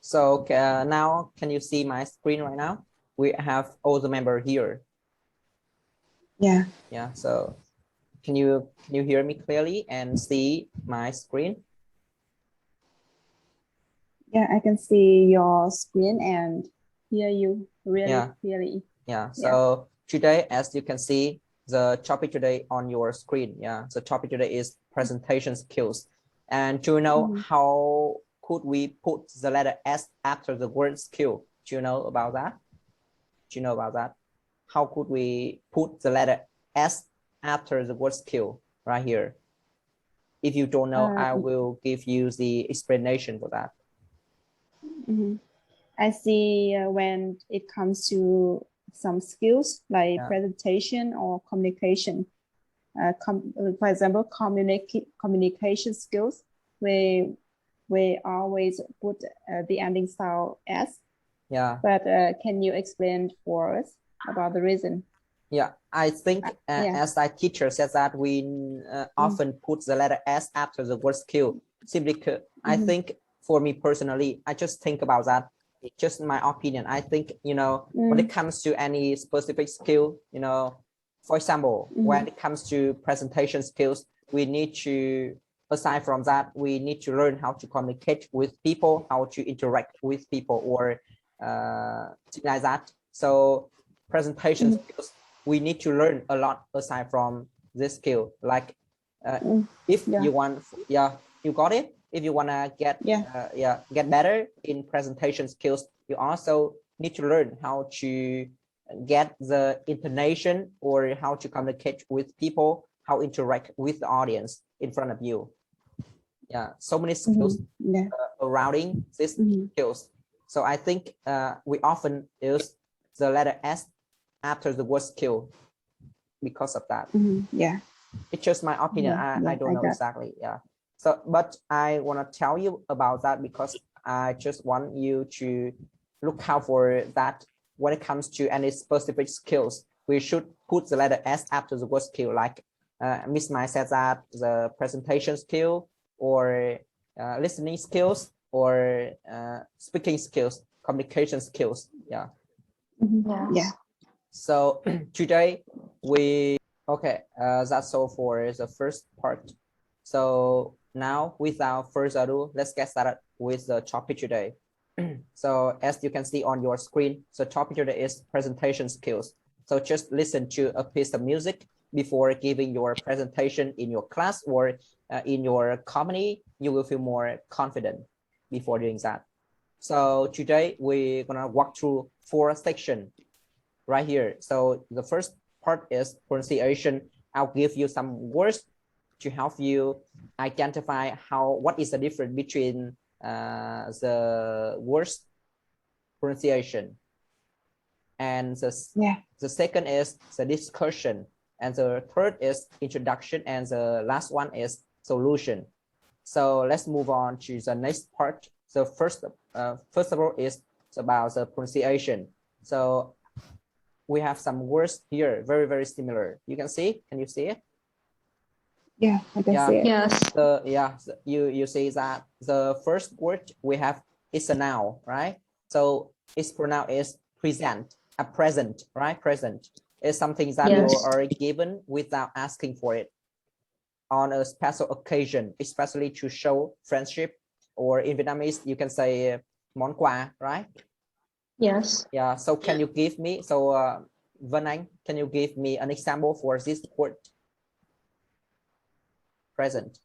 So now can you see my screen right now? We have all the members here. Yeah. Yeah. So can you hear me clearly and see my screen? Yeah, I can see your screen and hear you really clearly. Yeah. So today, as you can see, the topic today on your screen. Yeah. The topic today is presentation skills. And do you know how could we put the letter S after the word skill? Do you know about that? Do you know about that? How could we put the letter S after the word skill right here? If you don't know, I will give you the explanation for that. I see when it comes to some skills like presentation or communication. For example, communication skills, we always put the ending sound S. Yeah. But can you explain for us about the reason? Yeah, I think as our teacher says that we often put the letter S after the word skill. Simply, I think for me personally, I just think about that. Just my opinion. I think, you know, when it comes to any specific skill, you know, for example, when it comes to presentation skills, we need to, aside from that, we need to learn how to communicate with people, how to interact with people, or things like that. So presentation skills, we need to learn a lot aside from this skill. Like if you want, you got it. If you want to get get better in presentation skills, you also need to learn how to get the intonation or how to communicate with people, how interact with the audience in front of you. Yeah, so many skills surrounding these skills. So I think we often use the letter S after the word skill because of that. Yeah, it's just my opinion. I don't know exactly. Yeah. So, but I want to tell you about that because I just want you to look out for that. When it comes to any specific skills, we should put the letter S after the word skill. Like Miss Mai said that the presentation skill or listening skills or speaking skills, communication skills. Yeah. Yeah. So today okay, that's all for the first part. So now without further ado, let's get started with the topic today. So as you can see on your screen, the topic today is presentation skills. So just listen to a piece of music before giving your presentation in your class or in your company. You will feel more confident before doing that. So today we're gonna walk through 4 sections right here. So the first part is pronunciation. I'll give you some words to help you identify what is the difference between the words pronunciation. And the second is the discussion. And the third is introduction. And the last one is solution. So let's move on to the next part. So first of all is about the pronunciation. So we have some words here, very, very similar. You can see, can you see it? Yeah, I can see it. Yes. You see that the first word we have is a noun, right? So its pronoun is present, a present, right? Present is something that you are given without asking for it on a special occasion, especially to show friendship, or in Vietnamese, you can say món quà, right? Yes. Yeah. So can you give me, Vân Anh, can you give me an example for this word? Present.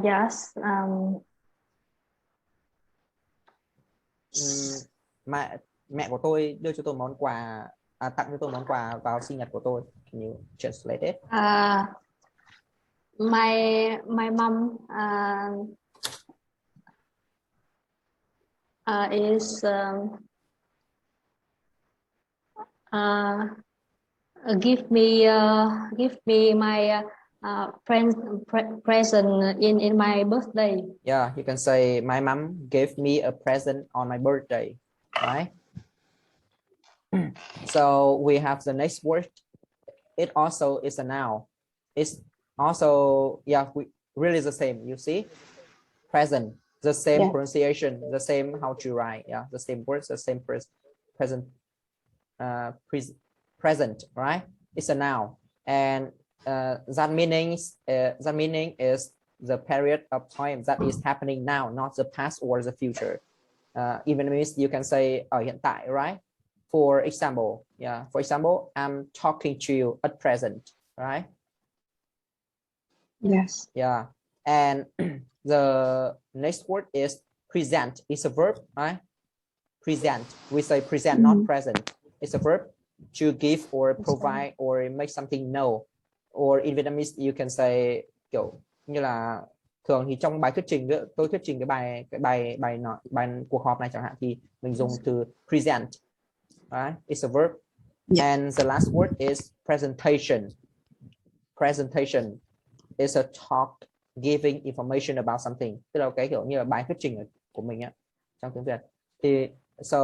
Yes. Mẹ của tôi đưa cho tôi món quà, tặng cho tôi món quà vào sinh nhật của tôi. Can you translate it? My mom is give me my present in my birthday. Yeah, you can say my mom gave me a present on my birthday, right? So we have the next word. It also is a noun. It's also, yeah, really the same. You see, present, the same Yeah. pronunciation, the same how to write. Yeah, the same words, the same present, present, right? It's a noun, and that meaning is the period of time that is happening now, not the past or the future. Even means you can say ở hiện tại, right? For example, yeah. For example, I'm talking to you at present, right? Yes. Yeah. And the next word is present. It's a verb, right? Present. We say present, not present. It's a verb to give or provide or make something know. Or in Vietnamese, you can say kiểu như là thường thì trong bài thuyết trình, tôi thuyết trình cái bài cuộc họp này chẳng hạn, thì mình dùng từ present, right? It's a verb. Yeah. And the last word is presentation. Presentation is a talk giving information about something, tức là cái kiểu như là bài thuyết trình của mình á, trong tiếng Việt. Thì so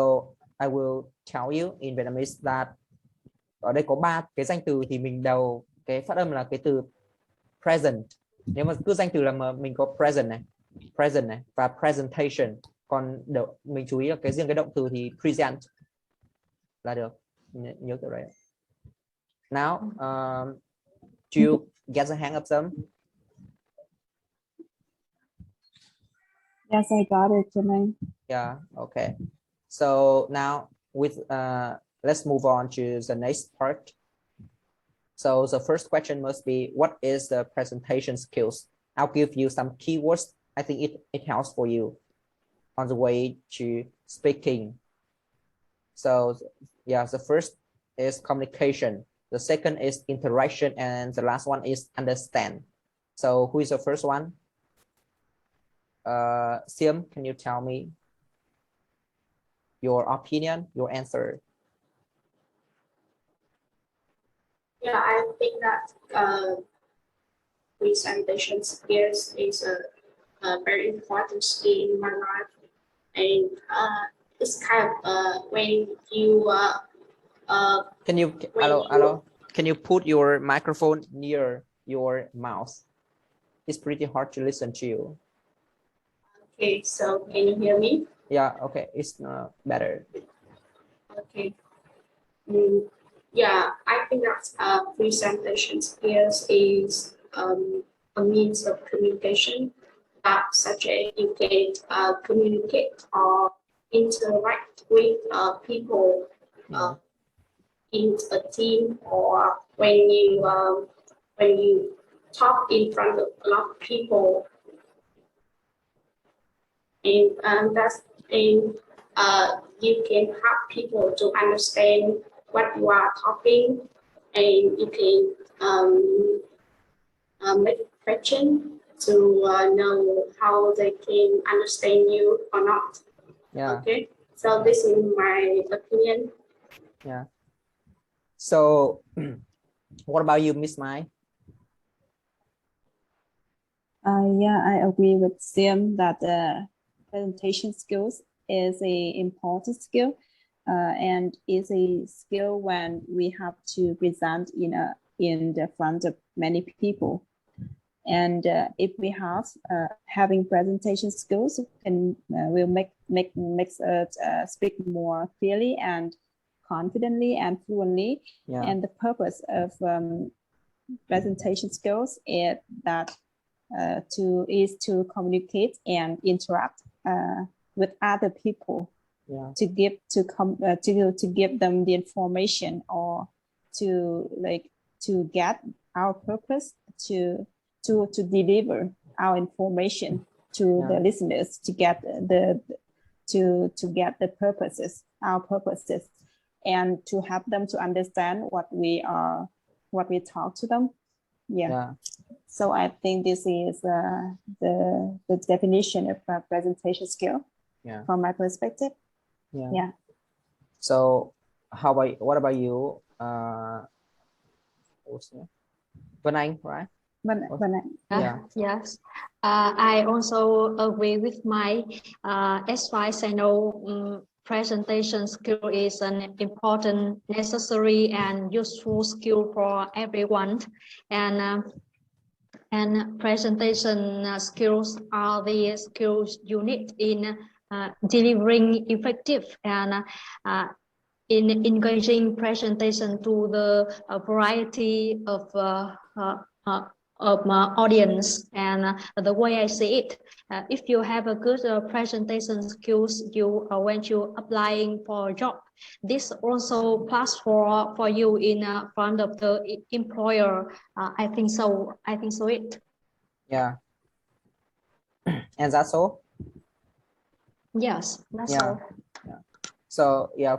I will tell you in Vietnamese that ở đây có 3 cái danh từ thì mình đều cái phát âm là cái từ present. Nếu mà cứ danh từ là mà mình có present này và presentation, còn mình chú ý là cái riêng cái động từ thì present là được, nhớ kiểu đấy. Now do you get the hang of them? Yes, I got it, Jermaine. Yeah, okay. So now with let's move on to the next part. So the first question must be, what is the presentation skills? I'll give you some keywords. I think it helps for you on the way to speaking. So yeah, the first is communication. The second is interaction, and the last one is understand. So who is the first one? Sim, can you tell me your opinion, your answer? Yeah, I think that presentation skills is a very important skill in my life, and it's kind of when you can you can you put your microphone near your mouth? It's pretty hard to listen to you. Okay, so can you hear me? Yeah, okay, it's better. Okay. Yeah, I think that presentation skills is a means of communication that such as you can communicate or interact with people in a team, or when you talk in front of a lot of people, and you can help people to understand what you are talking, and you can make a question to know how they can understand you or not. Yeah. Okay. So this is my opinion. Yeah. So what about you, Miss Mai? Yeah, I agree with Sim that presentation skills is a important skill, and is a skill when we have to present in the front of many people. And if we have having presentation skills, can will makes us speak more clearly and confidently and fluently. Yeah. And the purpose of presentation skills is that to communicate and interact with other people. Yeah. To give them the information, or to get our purpose, to deliver our information to the listeners, to get the purposes, our purposes, and to help them to understand what we talk to them. Yeah. So I think this is the definition of a presentation skill. Yeah. From my perspective. Yeah. Yeah. So what about you? Vân Anh, right? Vân Anh. Yeah. Yes. I also agree with my as far as I know, presentation skill is an important, necessary, and useful skill for everyone. And And presentation skills are the skills you need in delivering effective and in engaging presentation to the variety of audience. And the way I see it, if you have a good presentation skills, you when you applying for a job, this also plus for you in front of the employer. I think so. I think so. Yeah. And that's all. Yes, that's Yeah. all. Yeah. So yeah,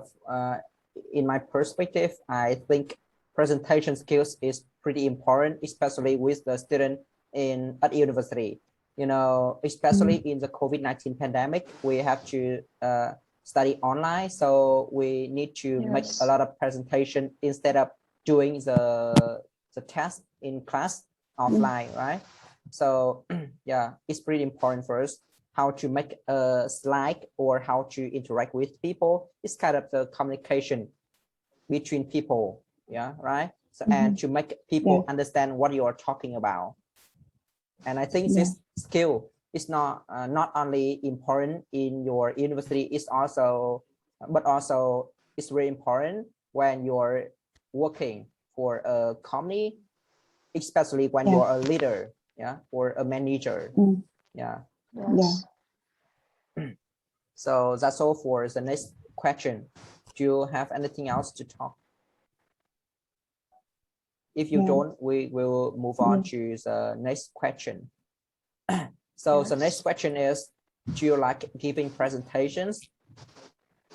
in my perspective, I think presentation skills is pretty important, especially with the student at university. You know, especially in the COVID-19 pandemic, we have to study online, so we need to make a lot of presentation instead of doing the test in class offline, right? So yeah, it's pretty important for us how to make a slide or how to interact with people. It's kind of the communication between people, yeah, right? So and to make people understand what you are talking about. And I think this skill is not only important in your university, but also it's very important when you're working for a company, especially when you're a leader, yeah, or a manager. Yeah. Yes. So that's all for the next question. Do you have anything else to talk? If you don't, we will move on to the next question. So the next question is, do you like giving presentations?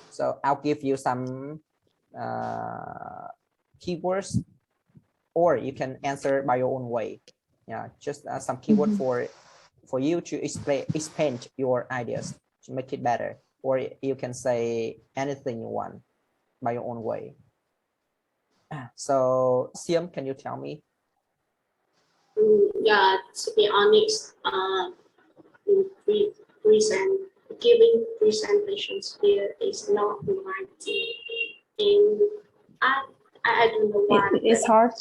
So I'll give you some keywords, or you can answer by your own way. Yeah, just some keyword for you to expand your ideas to make it better, or you can say anything you want by your own way. So Siam, can you tell me? Yeah, to be honest, giving presentations here is not my thing, and I don't know why. It is hard.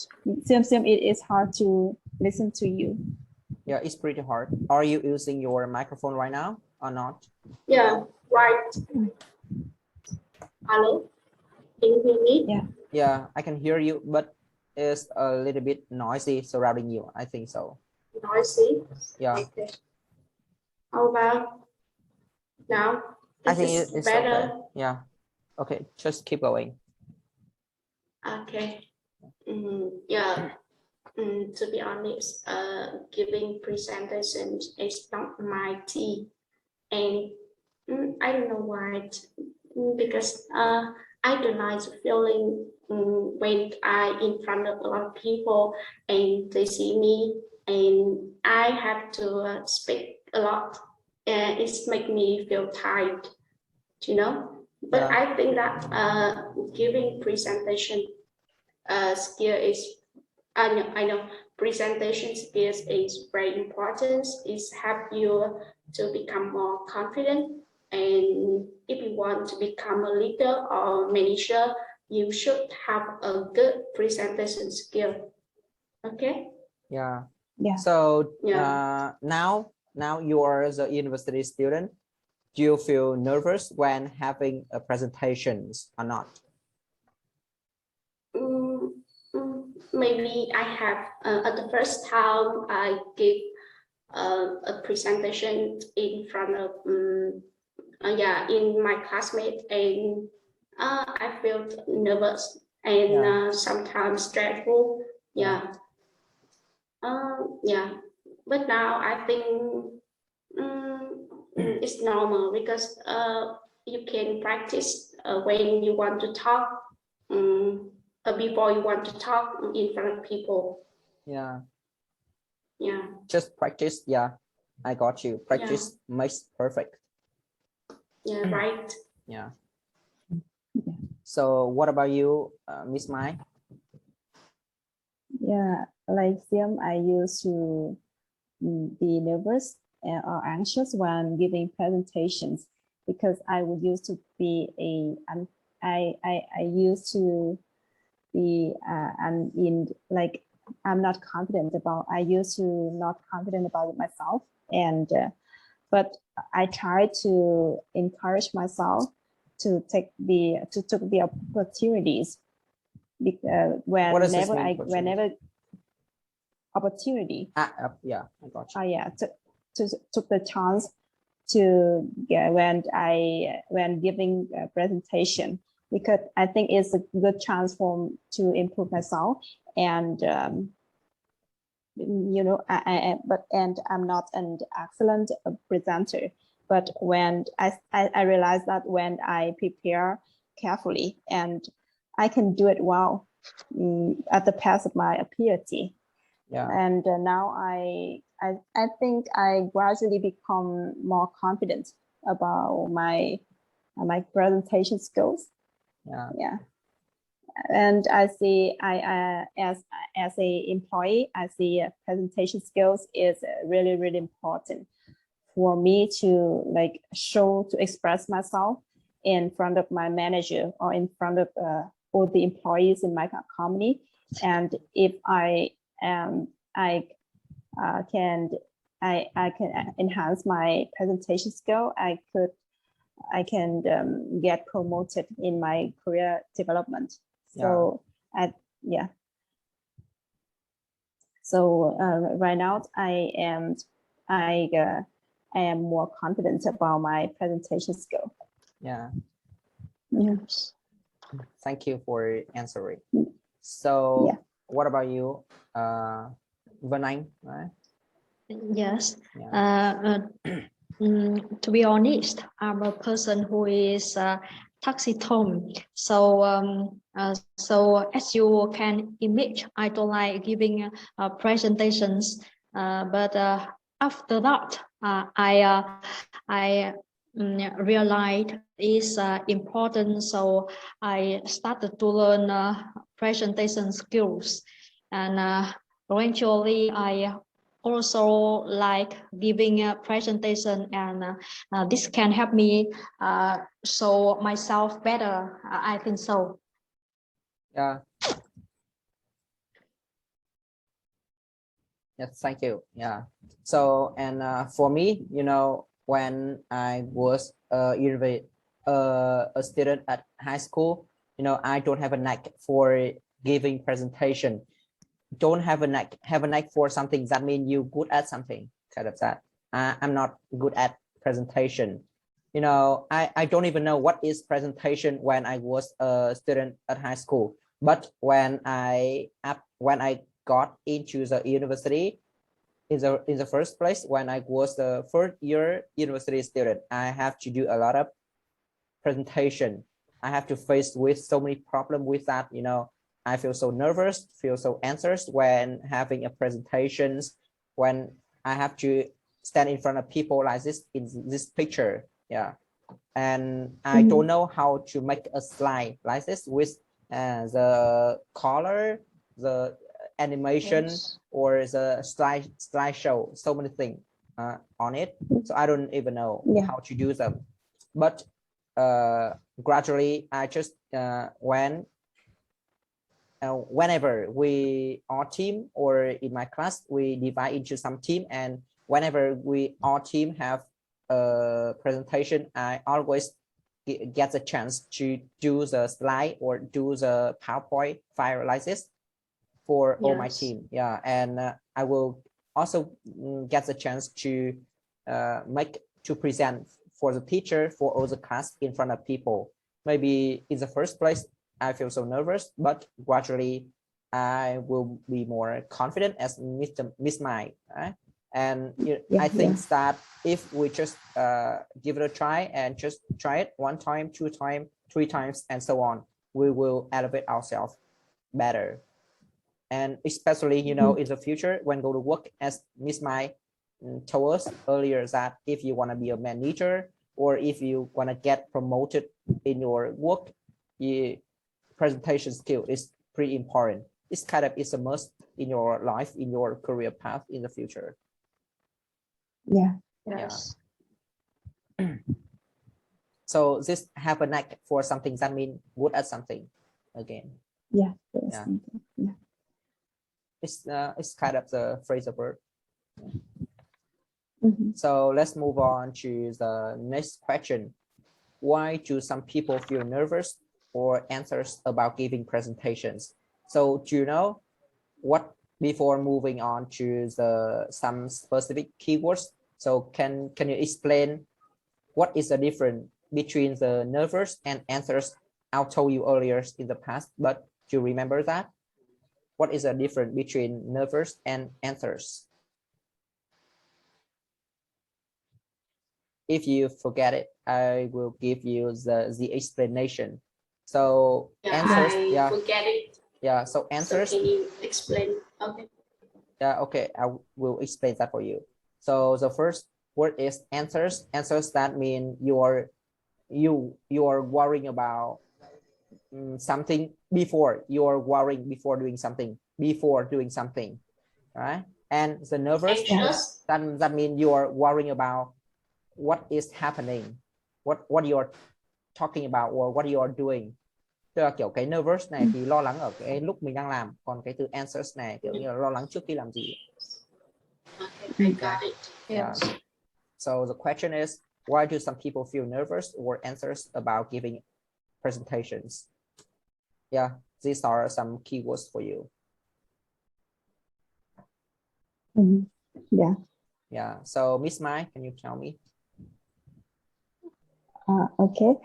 Sim, it is hard to listen to you. Yeah, it's pretty hard. Are you using your microphone right now or not? Yeah, right. Hello, can you hear me? Yeah. Yeah, I can hear you, but it's a little bit noisy surrounding you. I think so. Noisy? Yeah. Okay. How about now? I think it's better. okay. Yeah. Okay, just keep going. Okay. Yeah. To be honest, giving presentations is not my thing, and I don't know why. Because I don't like the feeling when I in front of a lot of people and they see me and I have to speak a lot, and it's make me feel tired, you know. But I think that giving presentation skill is, I know presentation skills is very important. It's help you to become more confident. And if you want to become a leader or manager, you should have a good presentation skill. Okay. Yeah. Yeah. So now you are the university student. Do you feel nervous when having a presentations or not? Maybe I have at the first time I give a presentation in front of in my classmates, and I felt nervous and sometimes stressful. Yeah. But now I think it's normal because you can practice when you want to talk, before you want to talk in front of people. Yeah. Yeah. Just practice. Yeah, I got you. Practice makes perfect. Yeah, right. Yeah. So what about you, Miss Mai? Yeah, like them, I used to be nervous or anxious when giving presentations because I would used to be I used to be in like I'm not confident about. I used to not confident about myself, and but I try to encourage myself to take the opportunities. Whenever opportunity. Yeah, I got you. Yeah, took the chance to when giving a presentation, because I think it's a good chance to improve myself, and you know, I'm not an excellent presenter, but when I realized that when I prepare carefully and I can do it well at the pace of my ability. Yeah. And now I think I gradually become more confident about my presentation skills. Yeah. And I see as a employee, I see presentation skills is really, really important for me to to express myself in front of my manager or in front of all the employees in my company. And if I can enhance my presentation skill, I can get promoted in my career development. So so right now I am more confident about my presentation skill. Yeah. Yes. Thank you for answering. So what about you, Vân Anh, right? Yes. To be honest, I'm a person who is taciturn. So so as you can imagine, I don't like giving presentations. But after that, I realized it's important. So I started to learn presentation skills, and eventually I also like giving a presentation, and this can help me show myself better. I think so. Yeah. Yes, thank you. Yeah. So, and for me, you know, when I was a student at high school, you know, I don't have a knack for giving presentation. Don't have a knack for something, that means you good at something, kind of that. I'm not good at presentation. You know, I don't even know what is presentation when I was a student at high school. But when I got into the university, in the first place, when I was the first year university student, I have to do a lot of presentation. I have to face with so many problems with that, you know. I feel so nervous, feel so anxious when having a presentations, when I have to stand in front of people like this in this picture. Yeah. And I don't know how to make a slide like this with the color, the animation, or the slideshow, so many things on it. So I don't even know how to do them. But gradually, I just whenever we our team, or in my class, we divide into some team, and whenever our team have a presentation, I always get the chance to do the slide or do the PowerPoint file like this for all my team. Yeah. And I will also get the chance to present for the teacher, for all the class in front of people. Maybe in the first place, I feel so nervous, but gradually I will be more confident as Miss Mai. Right? And I think that if we just give it a try and just try it 1 time, 2 times, 3 times, and so on, we will elevate ourselves better. And especially, you know, in the future, when go to work, as Miss Mai told us earlier, that if you want to be a manager, or if you want to get promoted in your work, presentation skill is pretty important. It's kind of, it's a must in your life, in your career path in the future. Yes. So this have a knack for something, that means good at something again. it's kind of the phrasal verb. Mhm. So let's move on to the next question. Why do some people feel nervous or anxious about giving presentations? So do you know what, before moving on to some specific keywords? So can you explain what is the difference between the nervous and anxious? I told you earlier in the past, but do you remember that? What is the difference between nervous and anxious? If you forget it, I will give you the explanation. So answers, I forget it. Yeah, so answers. So can you explain? Okay. Yeah, okay, I will explain that for you. So the first word is answers. Answers, that mean you are worrying about something before. You are worrying before doing something. Right? And the nervous, Anxious. that means you are worrying about what is happening, what you are talking about or what you are doing. Tức là kiểu cái nervous này thì lo lắng ở cái lúc mình đang làm, còn cái từ anxious này kiểu như là lo lắng trước khi làm gì. Okay, I got it. Yeah. So the question is, why do some people feel nervous or anxious about giving presentations? Yeah, these are some keywords for you. Yeah. Yeah. So Miss Mai, can you tell me? Okay.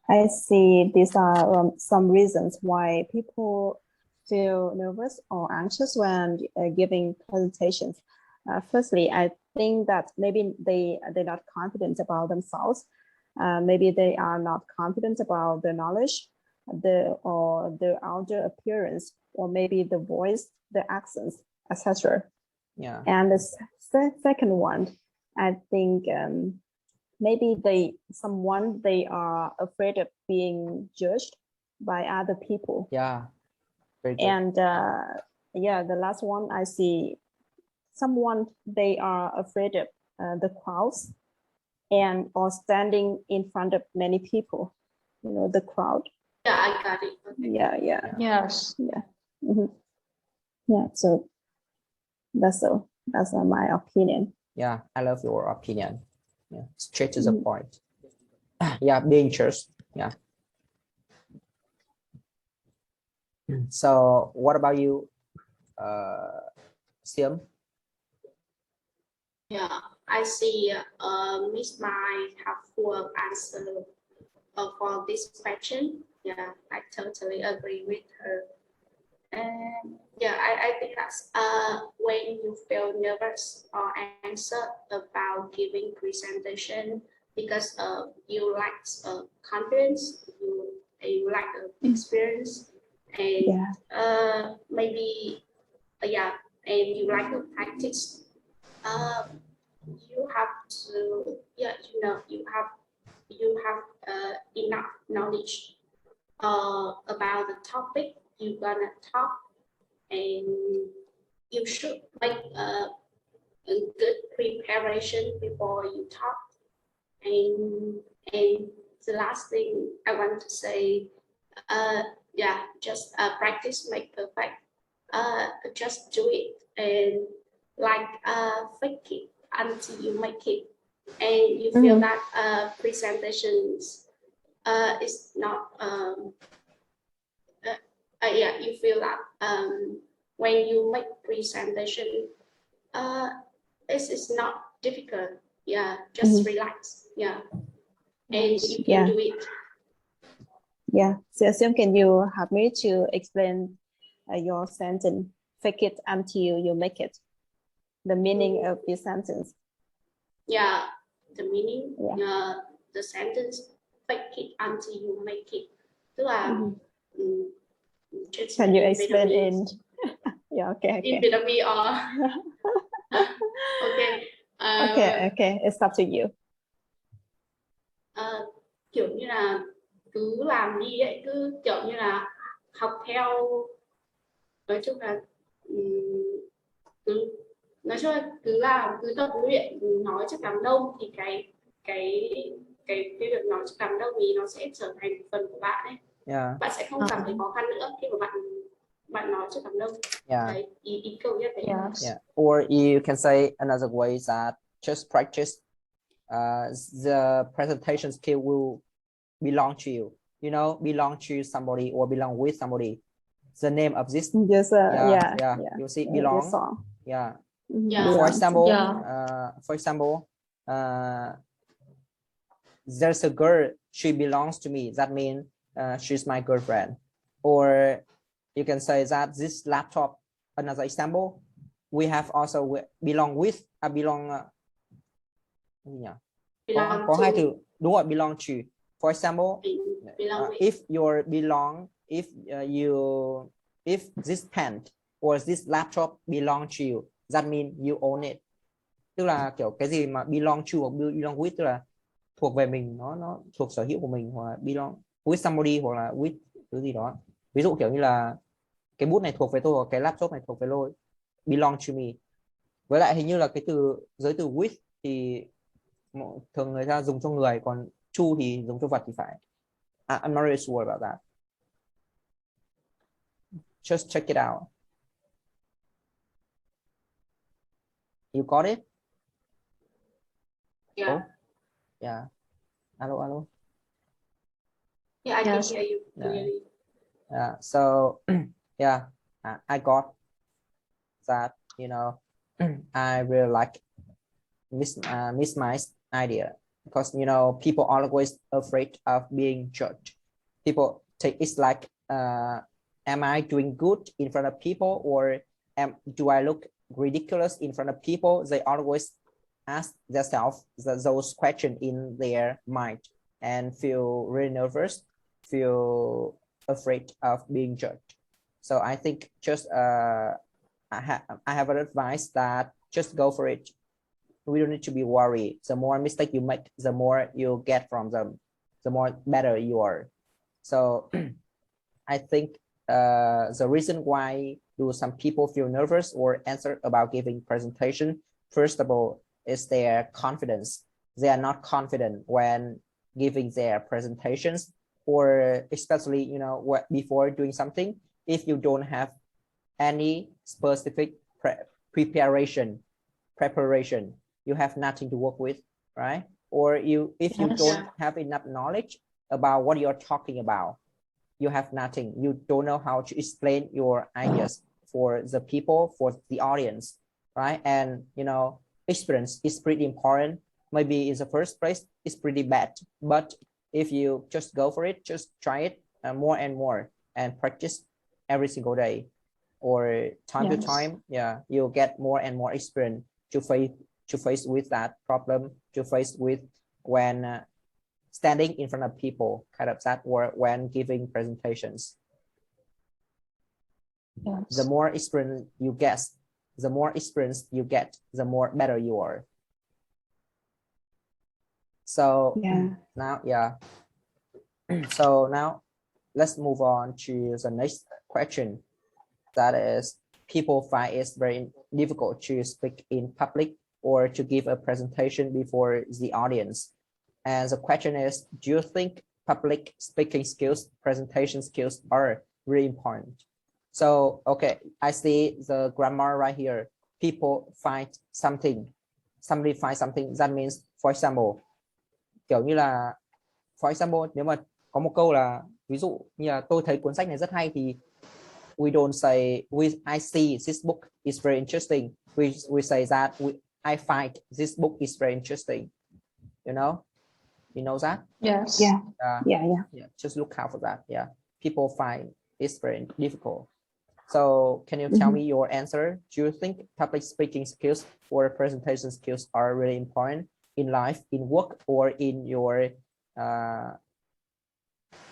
I see these are some reasons why people feel nervous or anxious when giving presentations. Firstly, I think that maybe they're not confident about themselves. Maybe they are not confident about their knowledge, their outer appearance, or maybe the voice, the accents, etc. Yeah. And the second one, I think maybe they are afraid of being judged by other people. Yeah. Very good. And the last one, I see someone, they are afraid of the crowds and or standing in front of many people, you know, the crowd. Yeah, I got it. Okay. Yeah. Yes. Yeah. Mm-hmm. Yeah. So that's my opinion. Yeah, I love your opinion. Yeah, straight to the point. Yeah, being just. Yeah. So what about you, Siam? Yeah, I see Miss Mai have full answer for this question. Yeah, I totally agree with her. And yeah, I think that's when you feel nervous or anxious about giving presentation because you lack confidence, you lack experience, and maybe and you lack of practice. You have to you have enough knowledge about the topic you're gonna talk, and you should make a good preparation before you talk. And the last thing I want to say, just practice make perfect. Just do it and fake it until you make it, and you feel that presentations is not you feel that when you make presentation it's not difficult. Yeah, just relax. Yeah, and you can do it. Yeah. So Sim, can you help me to explain your sentence? Fake it until you make it. The meaning of this sentence. Yeah, the meaning. The sentence fake it until you make it. Tức là can you explain in? Yeah. Okay. In Vietnamese or okay. Okay. It's up to you. Kiểu như là cứ làm đi ấy, cứ kiểu như là học theo, nói chung là cứ làm, cứ tập luyện nói cho đám đông thì cái việc nói cho đám đông thì nó sẽ trở thành một phần của bạn ấy. Bạn sẽ không cảm thấy khó khăn nữa khi mà bạn bạn nói cho cảm động. Yeah. Ý câu nhất đấy. Yes. Yeah. Or you can say another way is that just practice. The presentation skill will belong to you. You know, belong to somebody or belong with somebody. The name of this. Just yeah. You see, belong. Just song. Yeah. Yeah. For example, Yeah. There's a girl, she belongs to me. That means she's my girlfriend. Or you can say that this laptop, another example, we have also belong with, có hai từ đúng rồi, belong to. For example, if your belong, if this pen or this laptop belong to you, that means you own it. Tức là kiểu cái gì mà belong to hoặc belong with tức là thuộc về mình, nó thuộc sở hữu của mình, hoặc là belong with somebody hoặc là with thứ gì đó. Ví dụ kiểu như là cái bút này thuộc về tôi hoặc cái laptop này thuộc về tôi, belong to me. Với lại hình như là cái giới từ with thì thường người ta dùng cho người, còn to thì dùng cho vật thì phải. I'm not really sure about that. Just check it out. You got it? Yeah. Oh, yeah. Hello. Yeah, I can hear you clearly. Yeah. So yeah, I got that. You know, I really like miss my idea, because you know people are always afraid of being judged. People take it's like, am I doing good in front of people, or do I look ridiculous in front of people? They always ask themselves those questions in their mind and feel really nervous, feel afraid of being judged. So I think just I have an advice that just go for it. We don't need to be worried. The more mistake you make, the more you get from them, the more better you are. So I think the reason why do some people feel nervous or answer about giving presentation, first of all, is their confidence. They are not confident when giving their presentations, or especially, you know, before doing something, if you don't have any specific preparation, you have nothing to work with, right? Or if you don't have enough knowledge about what you're talking about, you have nothing. You don't know how to explain your ideas for the people, for the audience, right? And you know, experience is pretty important. Maybe in the first place, it's pretty bad, but if you just go for it, just try it more and more and practice every single day or time to time, yeah, you'll get more and more experience to face with that problem, to face with when standing in front of people, kind of that, or when giving presentations. The more experience you get, the more better you are. So now, so now let's move on to the next question. That is, people find it very difficult to speak in public or to give a presentation before the audience. And the question is, do you think public speaking skills, presentation skills are really important? So, okay, I see the grammar right here. People find something, somebody finds something. That means, for example, kiểu như là, for example, nếu mà có một câu là, ví dụ như là tôi thấy cuốn sách này rất hay, thì we don't say I see this book is very interesting. We say that I find this book is very interesting. You know that? Yes. Yeah. Just look out for that. Yeah, people find it's very difficult. So can you tell me your answer? Do you think public speaking skills or presentation skills are really important in life, in work, or in your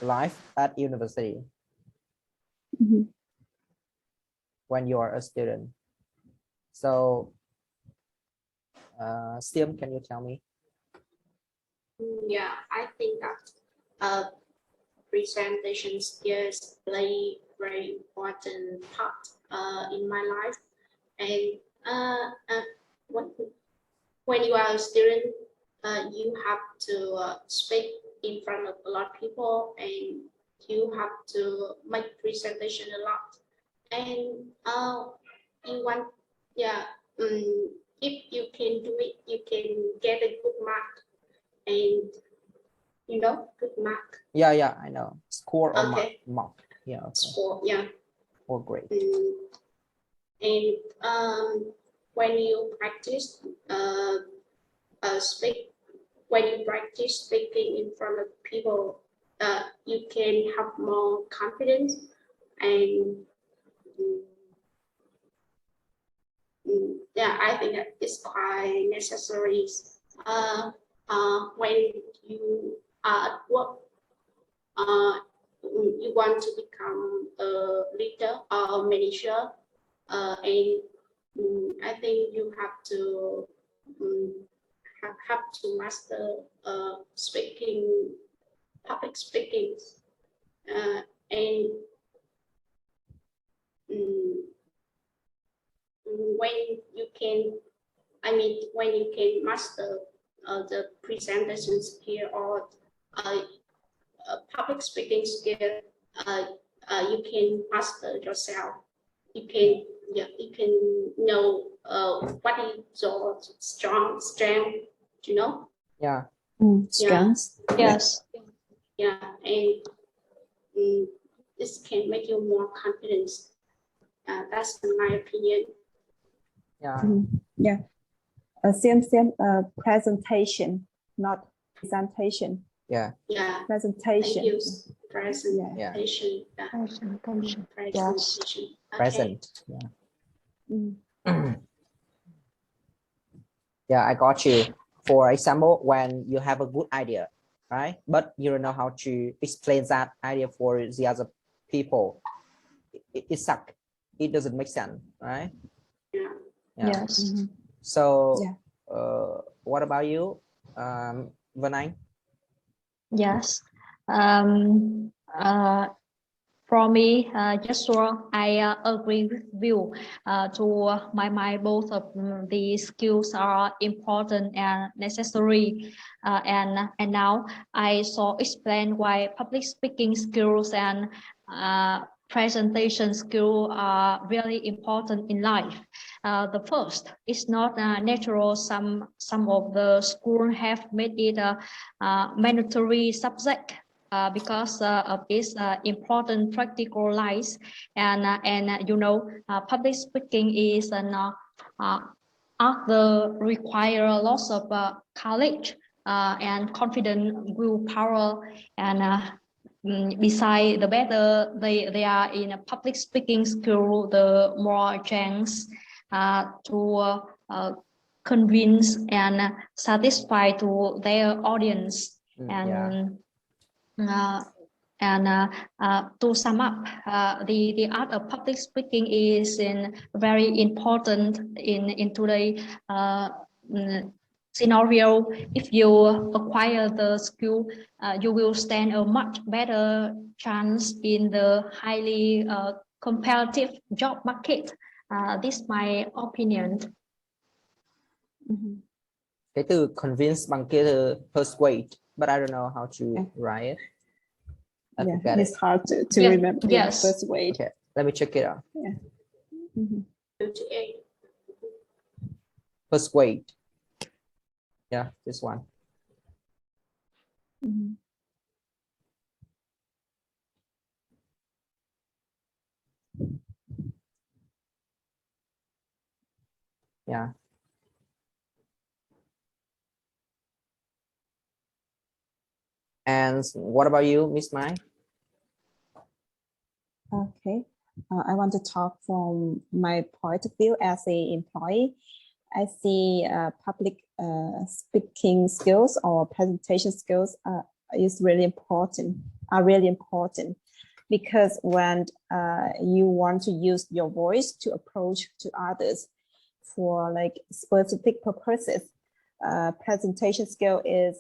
life at university when you are a student? So Sim, can you tell me? Yeah, I think that presentation skills play very important part in my life. And when you are a student, you have to speak in front of a lot of people, and you have to make presentation a lot. and you want, yeah, if you can do it, you can get a good mark, and good mark. Yeah, I know. Score or Okay. mark. Yeah. Okay. Score, yeah. Or grade. And when you practice when you practice speaking in front of people, you can have more confidence, and yeah, I think that it's quite necessary when you are at work. You want to become a leader or manager, and I think you have to master public speaking, and when you can master the presentation skill or public speaking skill, you can master yourself. You can know what is your strength, Yeah. Strengths. Yes. Yeah, and this can make you more confident. That's my opinion. Yeah. Yeah. Same presentation, not presentation. Yeah. Yeah. Presentation. Thank you. Presentation. Yeah. Presentation. Presentation. Okay. Present. Yeah. Yeah, I got you. For example, when you have a good idea, right? But you don't know how to explain that idea for the other people. It sucks. It doesn't make sense, right? Yeah. Yes. So, Yeah. What about you, Vân Anh? Yes. For me, Joshua, I agree with you. To my mind, both of these skills are important and necessary. And now I saw explain why public speaking skills and presentation skills are really important in life. The first is not natural. Some of the schools have made it a mandatory subject. Because of its important practical life, and public speaking is an art require lots of courage and confident willpower, and beside the better they are in a public speaking skill, the more chance to convince and satisfy to their audience. To sum up, the art of public speaking is very important in today's scenario. If you acquire the skill, you will stand a much better chance in the highly competitive job market. This is my opinion. Cái từ convince bằng cái từ persuade, but I don't know how to write it. It's hard to remember. Yes. Persuade. Okay, let me check it out. Persuade. Yeah, this one. Yeah. And what about you, Miss Mai? Okay, I want to talk from my point of view as an employee. I see public speaking skills or presentation skills are really important because when you want to use your voice to approach to others for like specific purposes, presentation skill is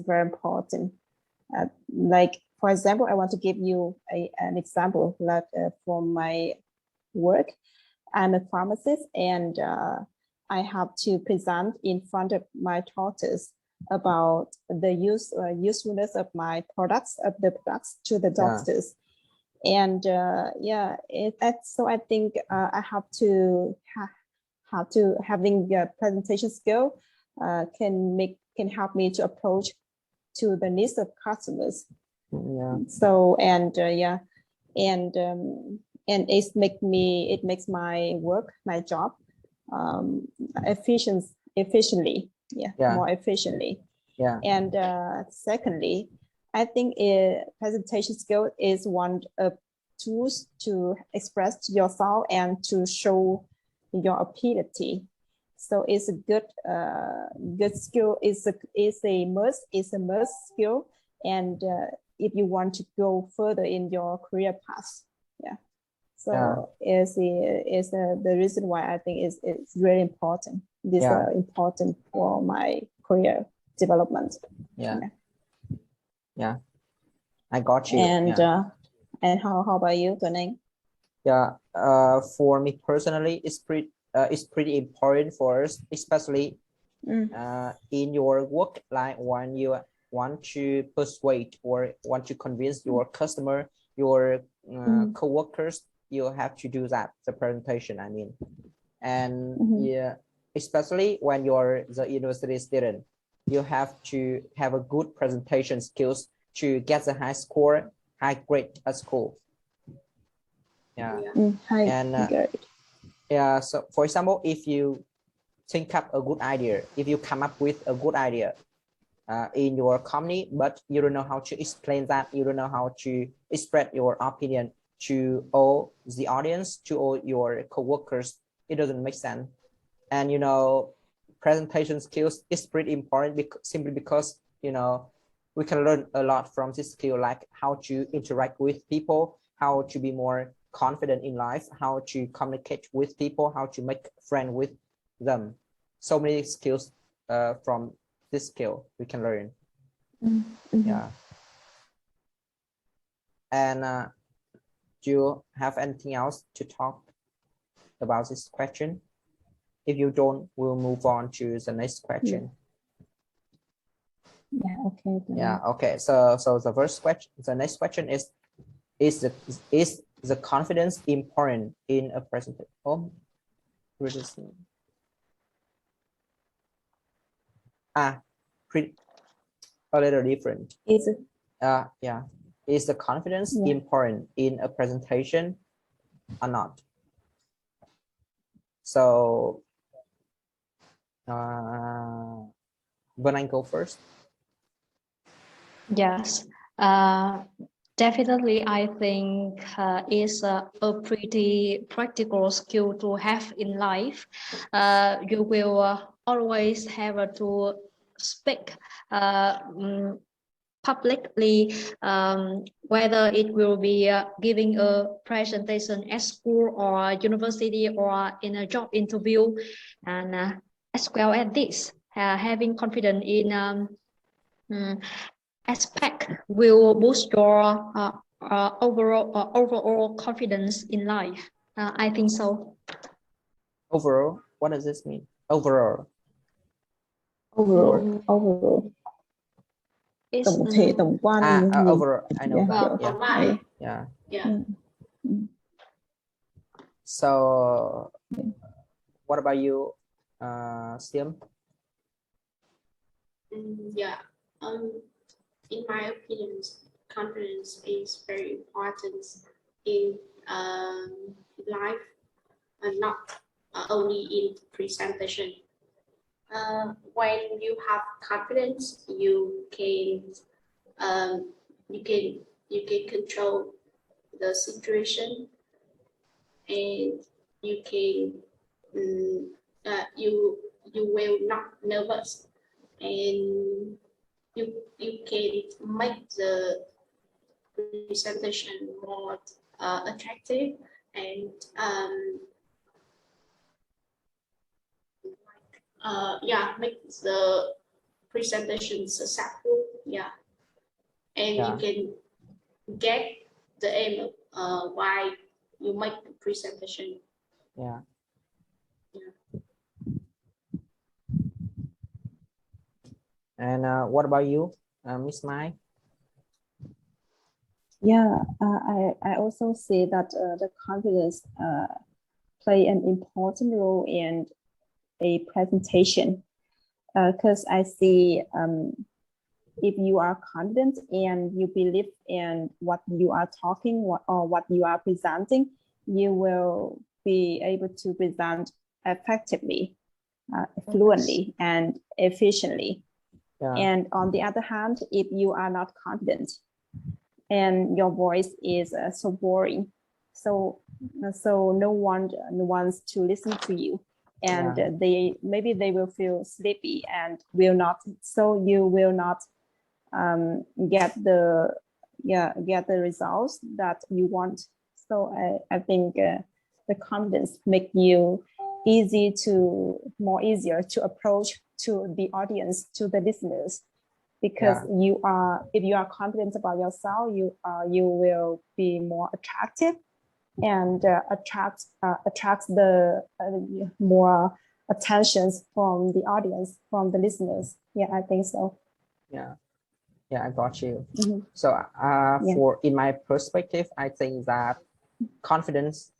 very important. Like, for example, I want to give you an example, like from my work. I'm a pharmacist, and I have to present in front of my doctors about the usefulness of the products to the doctors. And yeah, so I think I have to having a presentation skill can help me to approach to the needs of customers. Yeah. So and yeah, and it makes my work, my job efficiently, more efficiently. Yeah. And secondly, I think presentation skill is one of tools to express yourself and to show your ability. So it's a good skill. Is a must skill. And if you want to go further in your career path, yeah. So is the reason why I think it's really important. This is important for my career development. Yeah, I got you. And how about you, Tuấn? Yeah, for me personally, it's pretty important for us, especially in your work, like when you want to persuade or want to convince your customer, your co-workers, you have to do that, the presentation, I mean. And yeah, especially when you're the university student, you have to have a good presentation skills to get the high grade at school. Yeah. Yeah, so for example, if you think up a good idea, if you come up with a good idea in your company, but you don't know how to explain that, you don't know how to express your opinion to all the audience, to all your co-workers, it doesn't make sense. And you know, presentation skills is pretty important simply because, you know, we can learn a lot from this skill, like how to interact with people, how to be more confident in life, how to communicate with people, how to make friends with them. So many skills from this skill we can learn. Yeah. And do you have anything else to talk about this question? If you don't, we'll move on to the next question. Yeah, okay. Yeah, okay. So the next question is the confidence important in a presentation? Oh, pretty a little different. Is it? Yeah. Is the confidence important in a presentation or not? So when I go first. Yes, definitely. I think is a pretty practical skill to have in life. You will always have to speak publicly, whether it will be giving a presentation at school or university or in a job interview, and as well as this, having confidence in aspect will boost your overall confidence in life. I think so. Overall, what does this mean? Overall. Tổng thể, tổng quan. Overall, I know that. Yeah. So, what about you, Sim? Yeah. In my opinion, confidence is very important in life, and not only in presentation. When you have confidence, you can control the situation, and you can you will not nervous, and you can make the presentation more attractive, and make the presentation successful. And you can get the aim of why you make the presentation. And what about you, Miss Mai? Yeah, I also see that the confidence play an important role in a presentation because I see if you are confident and you believe in what you are talking or what you are presenting, you will be able to present effectively, fluently, and efficiently. Yeah. And on the other hand, if you are not confident and your voice is so boring, so no one wants to listen to you, and maybe they will feel sleepy and will not. So you will not get the results that you want. So I think the confidence make you more easier to approach to the audience, to the listeners, because if you are confident about yourself, you will be more attractive and attracts the more attentions from the audience, from the listeners. Yeah, I think so. Yeah, I got you. Mm-hmm. So for in my perspective, I think that confidence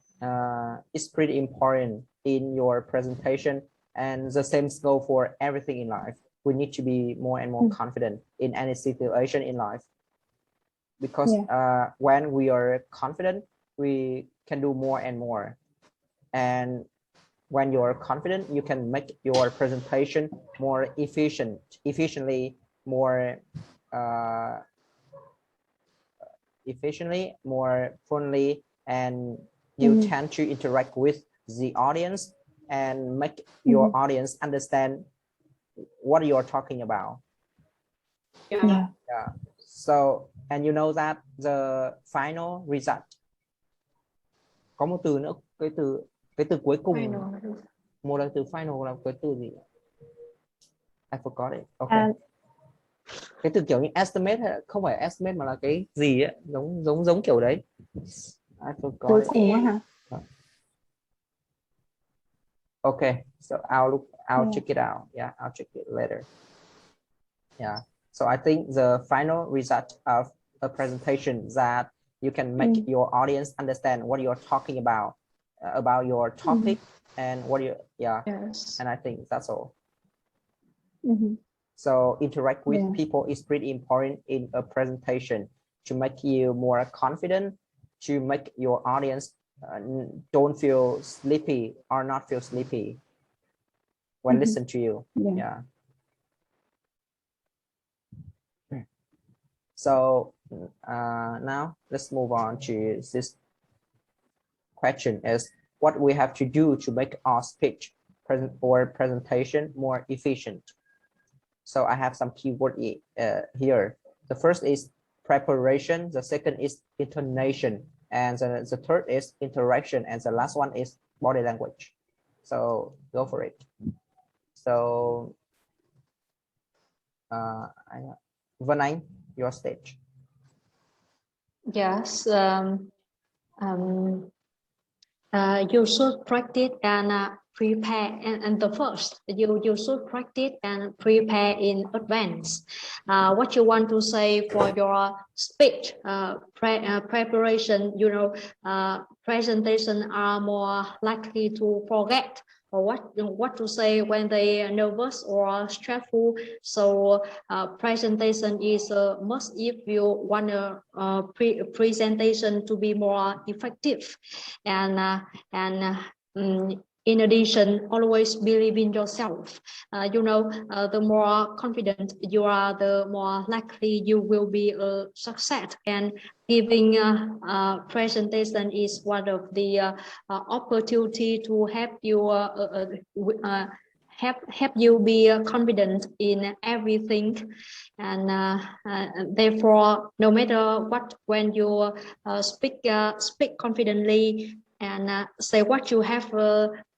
is pretty important in your presentation, and the same goes for everything in life. We need to be more and more confident in any situation in life, because when we are confident, we can do more and more. And when you're confident, you can make your presentation more efficiently, more friendly, and you tend to interact with the audience and make your audience understand what you're talking about. Yeah. So, and you know that the final result, có một từ nữa, cái từ cuối cùng, một là từ final, là cái từ gì? I forgot it. Okay. Cái từ kiểu như estimate, không phải estimate mà là cái gì ấy, giống kiểu đấy. I forgot it. Okay, so I'll check it out. Yeah, I'll check it later. Yeah. So I think the final result of a presentation that you can make your audience understand what you're talking about your topic and what you and I think that's all. So interact with people is pretty important in a presentation to make you more confident, to make your audience don't feel sleepy or not feel sleepy when listen to you. So now let's move on to this question: is what we have to do to make our speech or presentation more efficient. So I have some keyword here. The first is preparation, the second is intonation, and the third is interaction, and the last one is body language. So go for it. So Vân Anh, your stage. Yes. You should practice and prepare, and the first you should practice and prepare in advance what you want to say for your speech. Preparation, presentation are more likely to forget or what to say when they are nervous or stressful. So presentation is a must if you want a presentation to be more effective. In addition, always believe in yourself. The more confident you are, the more likely you will be a success. And giving a presentation is one of the opportunity to help you help you be confident in everything. And therefore, no matter what, when you speak confidently and say what you have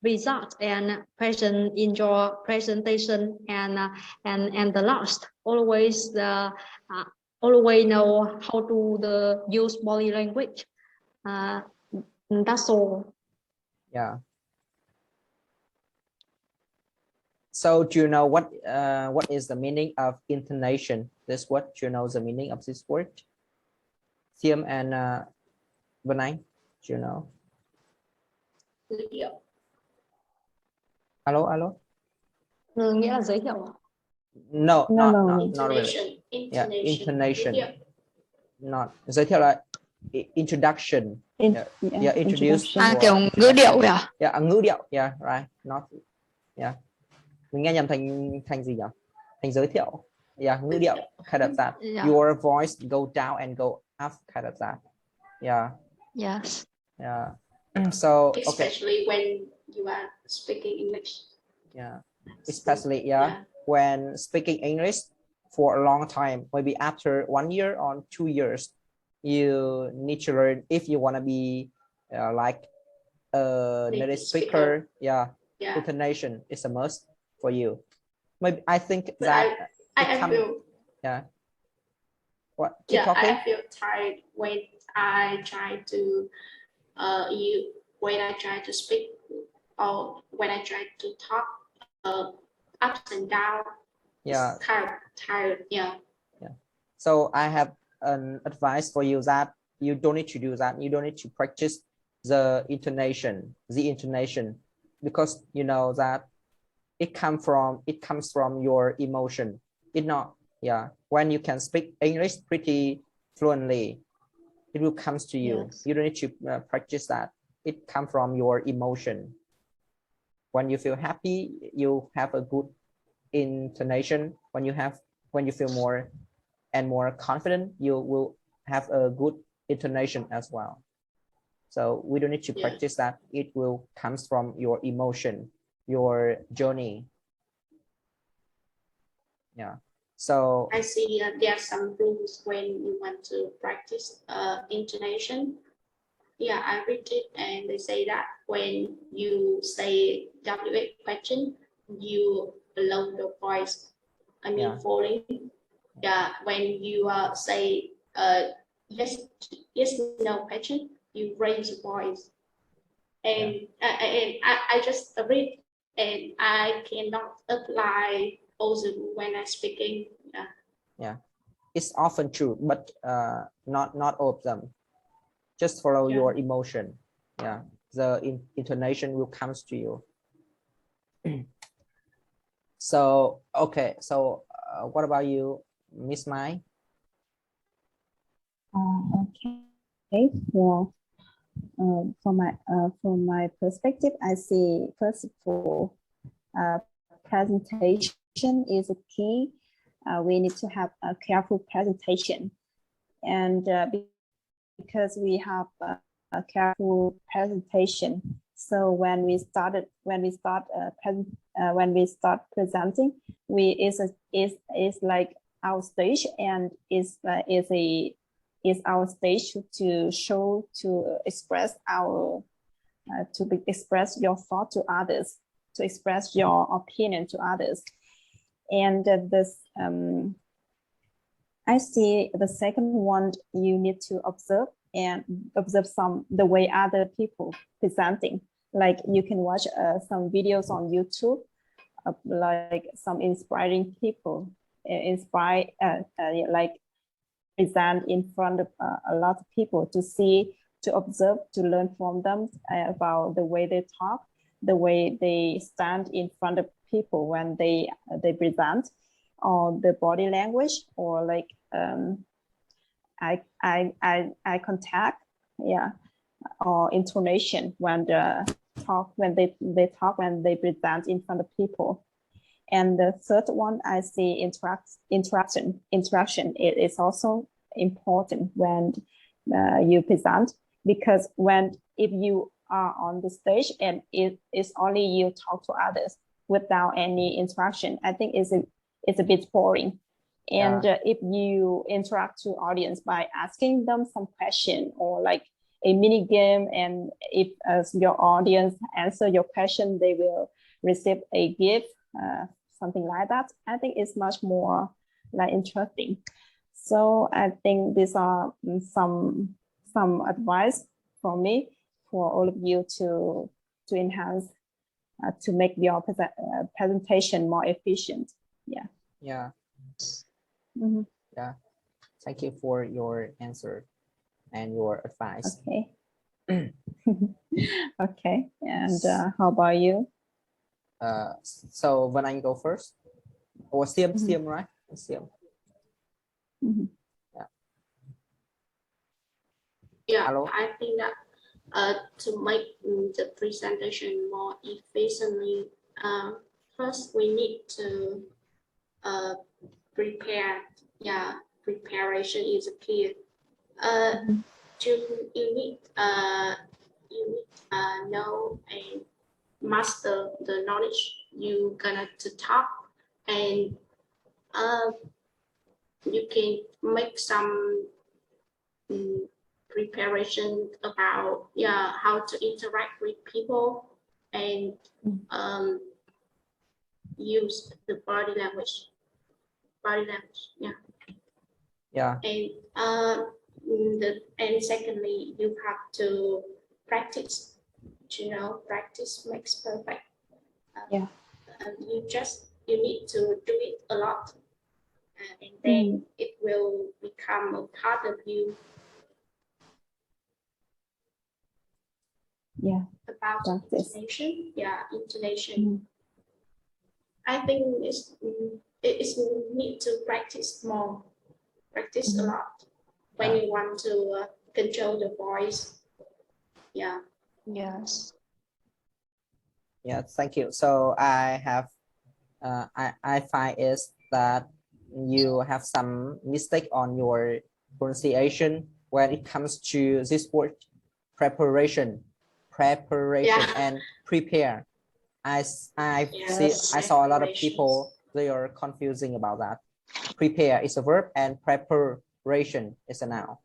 result and present in your presentation, and the last, always know how to use body language. That's all. Yeah. So do you know what is the meaning of intonation? This what, do you know the meaning of this word? Thiêm and Vân Anh, do you know? Giới thiệu. Alo. Nghĩa là giới thiệu. No, No, not really. Intonation. Yeah, intonation. Giới thiệu. Not giới thiệu là introduction. Yeah, introduce. Kiểu ngữ điệu à? Yeah, ngữ điệu. Yeah, right. Not. Yeah. Mình nghe nhầm thành gì nhỉ? Thành giới thiệu. Yeah, ngữ điệu. Kind of that. Yeah. Your voice go down and go up. Kind of that. Yeah. Yes. Yeah. So okay. Especially when you are speaking English. Yeah. Especially when speaking English for a long time, maybe after 1 year or 2 years, you need to learn if you want to be like a native speaker. Yeah. Intonation is a must for you. Maybe I think but that I feel what keep talking. I feel tired when I try to when I try to speak or when I try to talk up and down. Yeah. It's kind of tired. Yeah. So I have an advice for you that you don't need to do that. You don't need to practice the intonation, because you know that it comes from your emotion. It not, when you can speak English pretty fluently, it will come to you. Yes. You don't need to practice that. It comes from your emotion. When you feel happy, you have a good intonation. When you feel more and more confident, you will have a good intonation as well. So we don't need to practice that. It will comes from your emotion, your journey. Yeah. So I see there are some rules when you want to practice intonation. Yeah, I read it and they say that when you say WH question, you lower your voice. I mean, falling. Yeah, when you say yes, no question, you raise your voice. And I just read and I cannot apply also when I'm speaking. Yeah, it's often true, but not all of them. Just follow your emotion. Yeah, the intonation will comes to you. So okay, so what about you, Miss Mai? Okay. Well, from my perspective, I see first of all, presentation is a key. We need to have a careful presentation, and because we have a careful presentation, so when we start presenting, is like our stage, and is our stage to express our express your thought to others, to express your opinion to others. And I see the second one, you need to observe the way other people presenting. Like you can watch some videos on YouTube, like some inspiring people, like present in front of a lot of people, to observe, to learn from them about the way they talk, the way they stand in front of people when they present, or the body language, or like eye contact, or intonation when they talk when they present in front of people. And the third one, I see interaction. It is also important when you present, because if you are on the stage and it is only you talk to others without any interaction, I think it's a bit boring. And if you interact to audience by asking them some question, or like a mini game, and if your audience answer your question, they will receive a gift, something like that, I think it's much more like interesting. So I think these are some advice from me for all of you to enhance, to make your presentation more efficient. Yeah. Mm-hmm. Yeah, thank you for your answer. and your advice. Okay. Okay. And how about you? So when I go first, or Siam, right? Siam. Yeah, Hello? I think that to make the presentation more efficiently, first we need to prepare. Yeah, preparation is a key. You need know and master the knowledge you gonna to talk, and you can make some preparation about how to interact with people and use the body language. Yeah. And secondly, you have to practice. Practice makes perfect. You need to do it a lot, and then it will become a part of you. Yeah. About Practice. intonation. I think it's need to practice more. Practice a lot when you want to control the voice. Yeah. Yes. Yeah, thank you. So I have, I find is that you have some mistake on your pronunciation when it comes to this word preparation and prepare. I saw a lot of people, they are confusing about that. Prepare is a verb and preparation is a noun.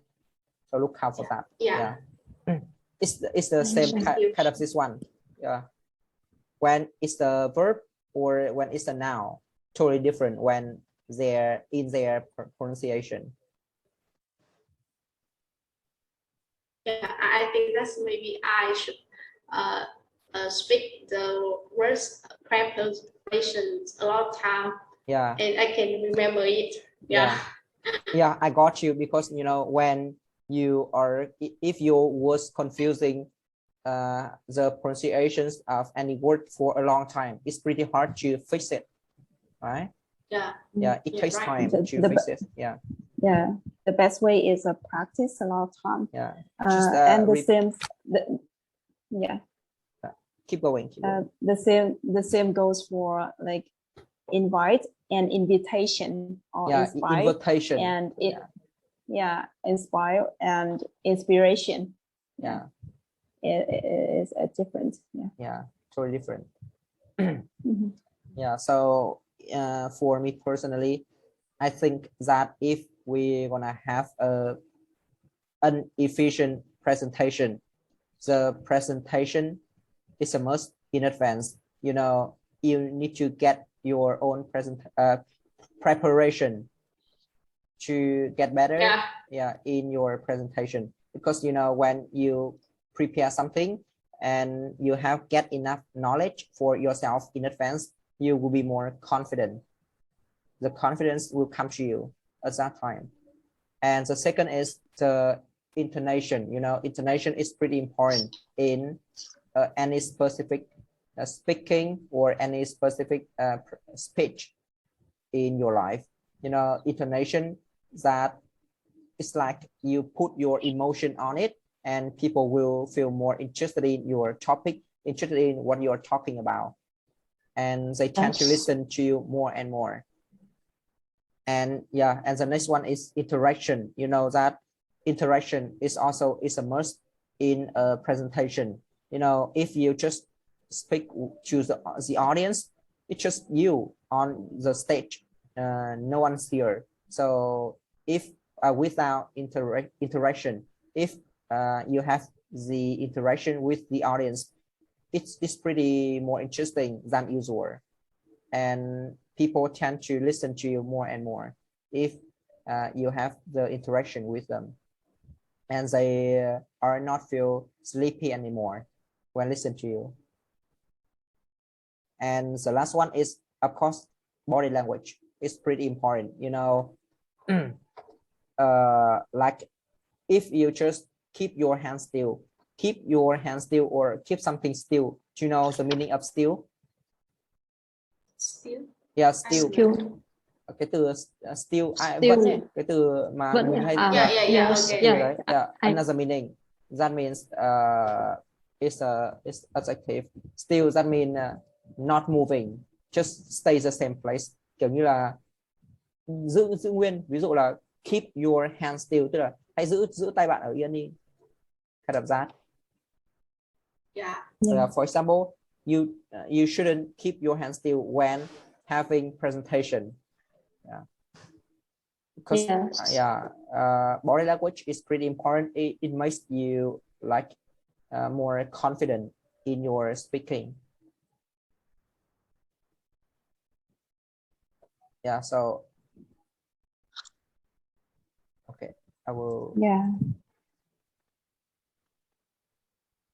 So look out for that. Yeah. It's the same kind of this one. Yeah. When it's the verb or when it's a noun, totally different when they're in their pronunciation. Yeah, I think that's maybe I should speak the words preparations a lot of time. Yeah. And I can remember it. Yeah. Yeah, I got you, because when you are, if you was confusing the pronunciations of any word for a long time, it's pretty hard to fix it, right? Yeah, it takes time The- to the- fix it. Yeah, the best way is a practice a lot of time. yeah. And the same, Keep going. the same goes for like invite and invitation, or inspire invitation and inspire and inspiration. It is a different. Totally different. Yeah, so for me personally, I think that if we're gonna have an efficient presentation, the presentation is a must in advance. You need to get your own preparation to get better in your presentation, because when you prepare something and you have get enough knowledge for yourself in advance, you will be more confident. The confidence will come to you at that time. And the second is the intonation. Intonation is pretty important in any specific speaking or any specific speech in your life. Intonation, that it's like you put your emotion on it, and people will feel more interested in your topic, interested in what you're talking about, and they tend to listen to you more and more. And and the next one is interaction. That interaction is also a must in a presentation. If you just speak to the audience, it's just you on the stage, no one's here. So if without interaction, if you have the interaction with the audience, it's pretty more interesting than usual, and people tend to listen to you more and more if you have the interaction with them, and they are not feel sleepy anymore when listen to you. And the last one is, of course, body language is pretty important. Like if you just keep your hand still, or keep something still. Do you know the meaning of still? Still. Yeah, still. Cái từ still, vẫn ấy, cái từ mà Vẫn. mình hay Yeah. Yes, Okay. yeah. đấy. Yeah, another meaning. That means it's adjective. Still, that means not moving, just stay the same place. Kiểu như là giữ nguyên. Ví dụ là keep your hand still, tức là hãy giữ tay bạn ở yên đi. Kind of that. Yeah. For example, you shouldn't keep your hand still when having presentation. Yeah. Because Yes. body language is pretty important. It makes you like more confident in your speaking. Yeah, so okay, I will. Yeah.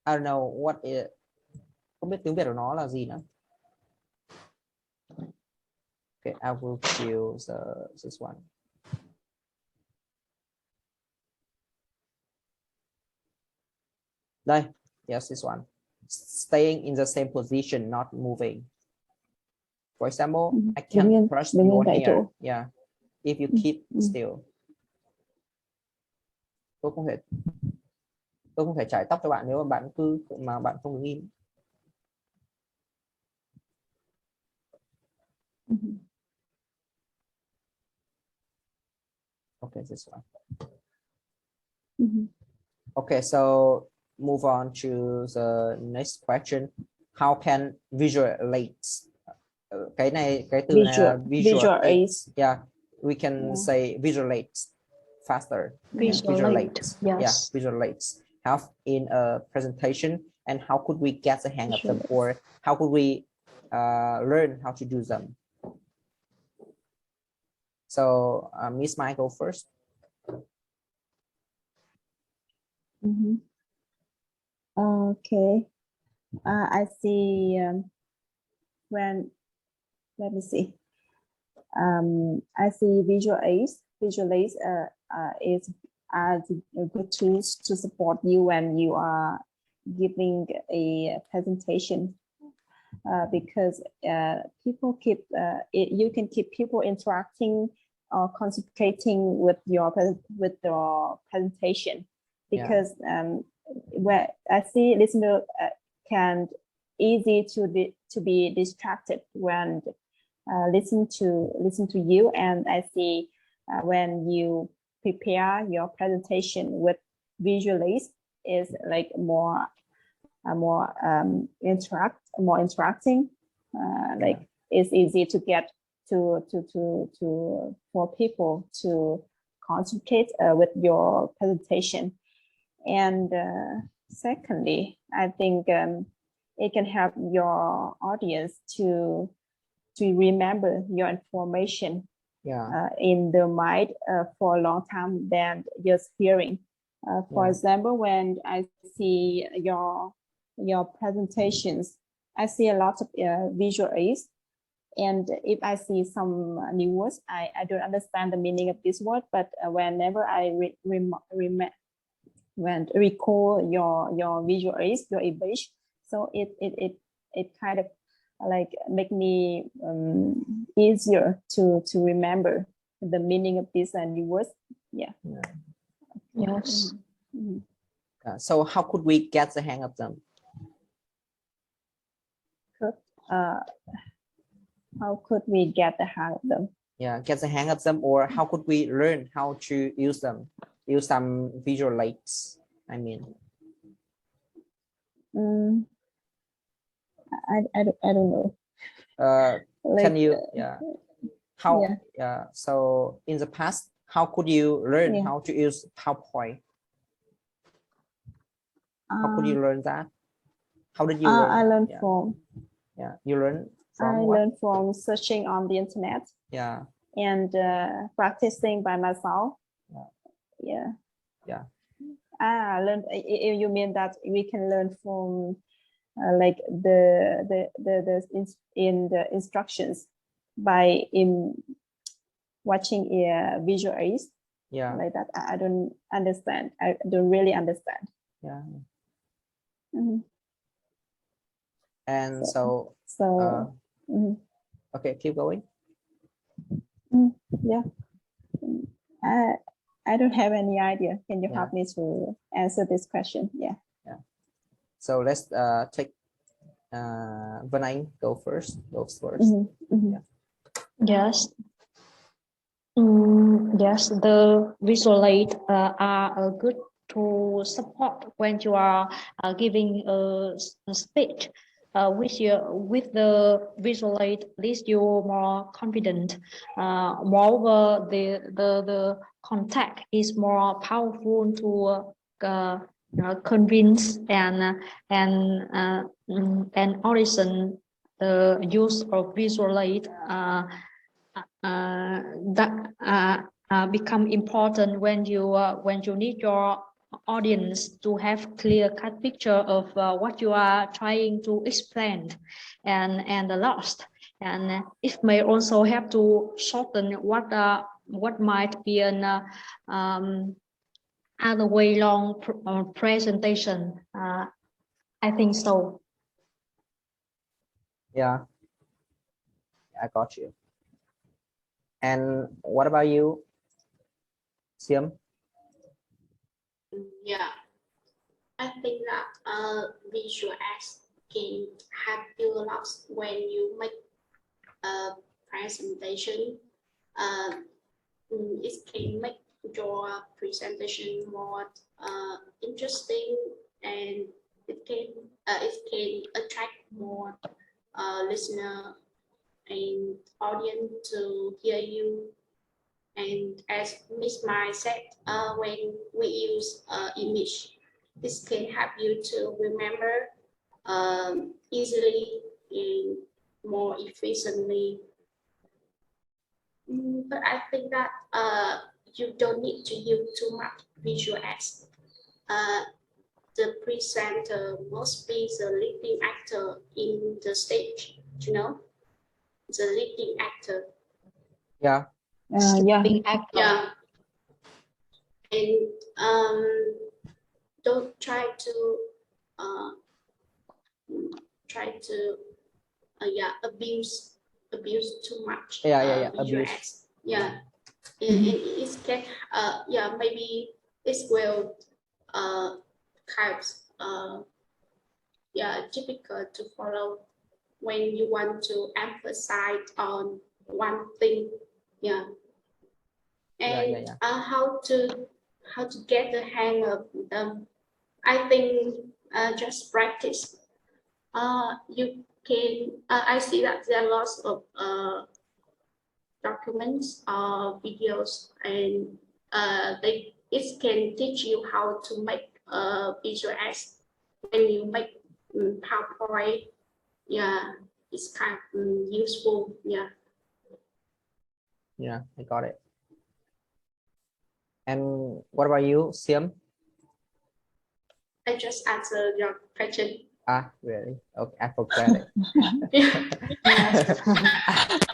I don't know what is, không biết tiếng Việt của nó là gì nữa. Okay, I will choose this one. Đây, yes, this one. Staying in the same position, not moving. For example, I can't brush your hair. Yeah, if you keep still. Tôi không thể chải tóc cho bạn nếu mà bạn không đứng im. Okay, this one. Okay, so move on to the next question. How can visualize? Cái từ này là visualize. Yeah, we can say visualize faster. Visualize. Yes. Yeah, visualize. Help in a presentation, and how could we get the hang of them, or how could we learn how to do them? So Miss Mai, go first. Okay. I see. Let me see. I see visualize is as a good tools to support you when you are giving a presentation, because people keep you can keep people interacting or concentrating with your presentation, because where I see listener can easy to be distracted when listen to you, and I see when you prepare your presentation with visualize is like more interacting, like it's easy to get to for people to concentrate with your presentation. And secondly, I think it can help your audience to remember your information in their mind for a long time than just hearing. For example, when I see your presentations, I see a lot of visual aids, and if I see some new words, I don't understand the meaning of this word, but whenever I recall your visual aids, your image, so it kind of like make me easier to remember the meaning of these new words. Yes. So how could we get the hang of them? How could we get the hang of them? Get the hang of them, or how could we learn how to use them? Use some visual aids, I mean. I don't know. Like, can you how so in the past, how could you learn how to use PowerPoint? How could you learn that? How did you learn? I learned from you learn from I learned from searching on the internet and practicing by myself. I learned. You mean that we can learn from like in the instructions by watching visual aids? Yeah. Like that. I don't understand. I don't really understand. Yeah. Mhm. And So mhm. okay, keep going. Yeah. I don't have any idea. Can you Yeah. help me to answer this question? Yeah. Yeah. So let's take Vân Anh goes first. Mhm. Yeah. Yes. Yes, the visual aid are good to support when you are giving a speech. With the visual aid, at least you're more confident. Moreover, the contact is more powerful to convince and audition the use of visual aid. That become important when you need your audience to have clear-cut picture of what you are trying to explain and the lost, and it may also help to shorten what might be an other way long presentation. I think so. Yeah, I got you. And what about you, Siam? Yeah, I think that visual acts can help you a lot when you make a presentation. It can make your presentation more interesting, and it can attract more listener and audience to hear you. And as Miss Mai said, when we use image, this can help you to remember easily and more efficiently. But I think that you don't need to use too much visual aids. The presenter must be the leading actor in the stage, the leading actor. Yeah. Yeah. Being actor. Yeah. And don't try to abuse too much. Yeah. Visual Abuse. aids. Yeah. And it can maybe it will kind of difficult to follow when you want to emphasize on one thing. Yeah. And how to get the hang of them. I think just practice. You can. I see that there are lots of documents, videos, and it can teach you how to make visual aids when you make PowerPoint. Yeah, it's kind of useful. Yeah. Yeah, I got it. And what about you, Siam? I just answered your question. Really? Okay, I forgot it.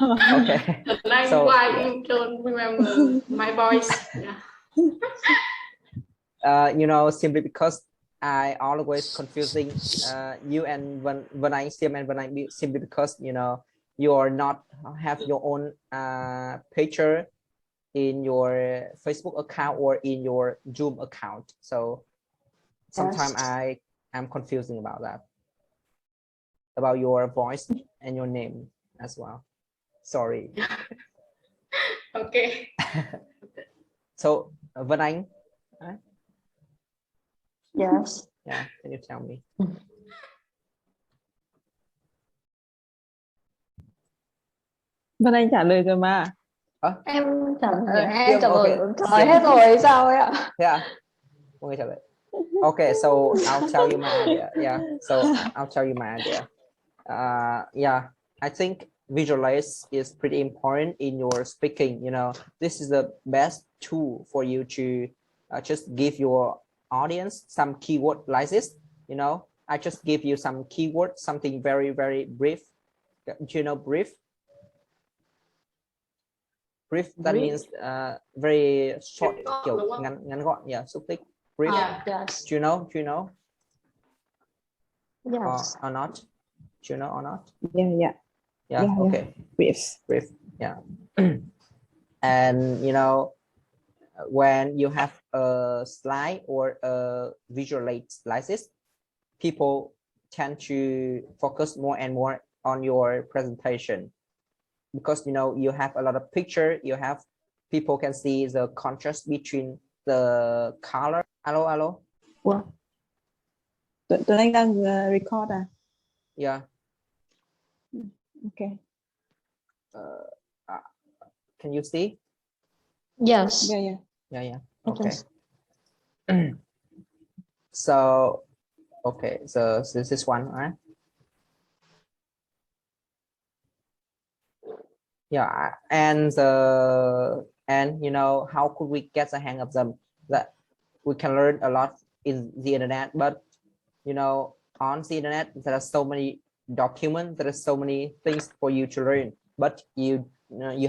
Okay. That's So, why you don't remember my voice. Yeah. Simply because I always confusing you and when I Siam and when I simply because you are not have your own picture in your Facebook account or in your Zoom account. So sometimes I am confusing about that, about your voice and your name as well. Sorry. Okay. So Vân Anh, Yes. yeah, can you tell me? Vân Anh trả lời rồi mà. Em trả lời Siam, trả lời Siam. hết rồi hay sao ấy ạ? Yeah. Okay, so I'll tell you my idea. Yeah, so I'll tell you my idea. Yeah, I think visualize is pretty important in your speaking. This is the best tool for you to just give your audience some keyword like this. I just give you some keyword, something very, very brief. Brief? Brief, that Brief. means very short, Gọn, kiểu đúng không? ngắn gọn. Yeah, xúc tích. Brief. Yes. Do you know? Do you know? Yes. Or not? Do you know or not? Yeah. Yeah. Okay. Brief. Brief. Yeah. And you know, when you have a slide or a visualization, people tend to focus more and more on your presentation, because you know you have a lot of picture, you have people can see the contrast between the color. Alo. Ủa? Tụi anh đang record à? Yeah. Okay. Can you see? Yes. Yeah. Okay. So okay, so this is one, right? Yeah, and you know, how could we get the hang of them? That we can learn a lot in the internet, but you know, on the internet there are so many documents, there are so many things for you to learn, but you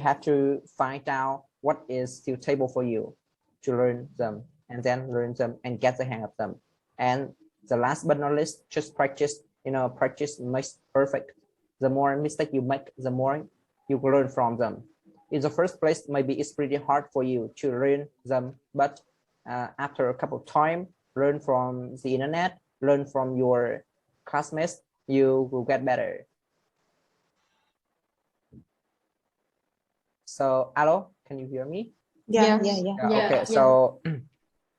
have to find out what is suitable for you to learn them, and then learn them and get the hang of them. And the last but not least, just practice. You know, practice makes perfect. The more mistake you make, the more you learn from them. In the first place, maybe it's pretty hard for you to learn them, but after a couple of time, learn from the internet, learn from your classmates, you will get better. So, hello, can you hear me? Yeah. Okay, so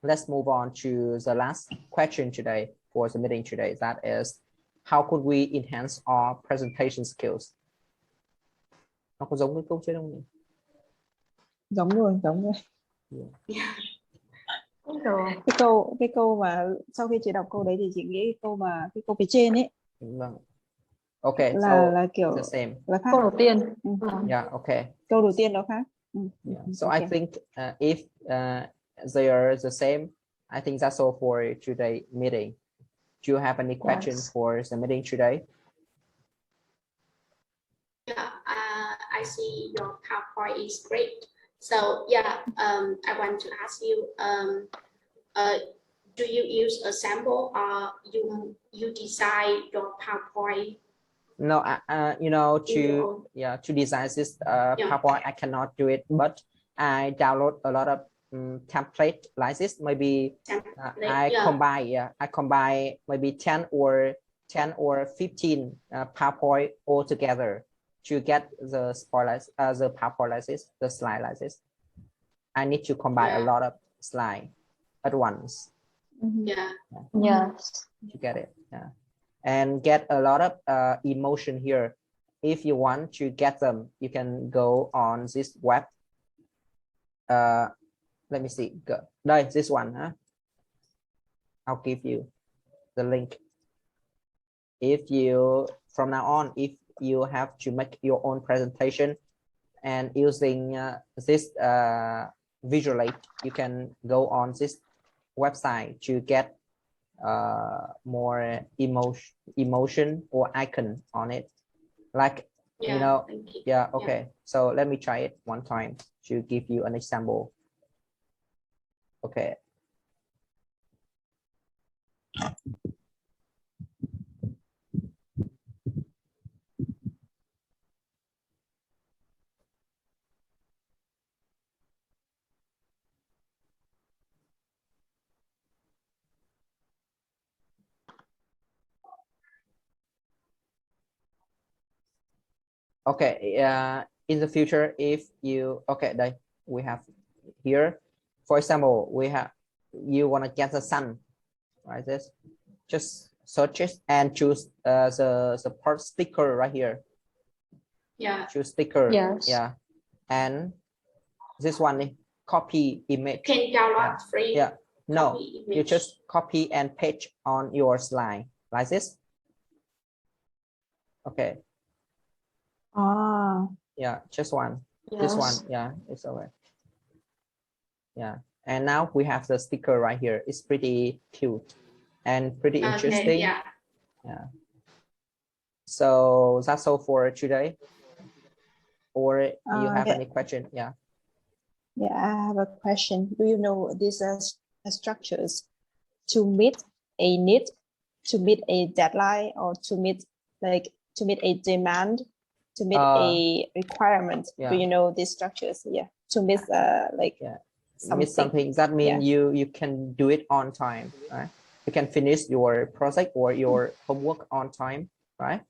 let's move on to the last question today for the meeting today. That is, how could we enhance our presentation skills? Nó có giống với câu trên không nhỉ? Giống rồi. Cái câu mà sau khi chị đọc câu đấy thì chị nghĩ cái câu phía trên ấy. Vâng. Okay, là kiểu the same. Là khác. Câu đầu tiên. Yeah, okay. Câu đầu tiên nó khác. Yeah. So okay. I think if they are the same, I think that's all for today meeting. Do you have any questions for the meeting today? Yeah, I see your PowerPoint is great. So yeah, I want to ask you, do you use a sample or you design your PowerPoint? No, you know, to design this PowerPoint, I cannot do it, but I download a lot of template like this. Maybe I combine maybe 10 or 15 PowerPoint all together to get the the PowerPoint like this, the slide like this. I need to combine a lot of slide at once. Yes. You get it. Yeah. And get a lot of emotion here. If you want to get them, you can go on this web. Let me see. This one. I'll give you the link. If you, from now on, if you have to make your own presentation and using this visualize, you can go on this website to get more emotion or icon on it, like you know. Okay, so let me try it one time to give you an example. Okay. Okay, in the future, if you, okay, đây, we have here, for example, we have, you want to get the sun, right? This, just search it and choose the part sticker right here. Yeah. Choose sticker. Yes. Yeah. And this one, copy image. Can download free. Yeah. No, you just copy and paste on your slide like this. Okay. Yeah, just one. Yes. This one, yeah, it's over. Yeah, and now we have the sticker right here. It's pretty cute and pretty interesting. Yeah. So that's all for today. Or you have any question? Yeah. Yeah, I have a question. Do you know these structures to meet a need, to meet a deadline, or to meet a demand, to meet a requirement? Yeah. Do you know these structures? Yeah, to meet something that means you can do it on time, right? You can finish your project or your homework on time, right?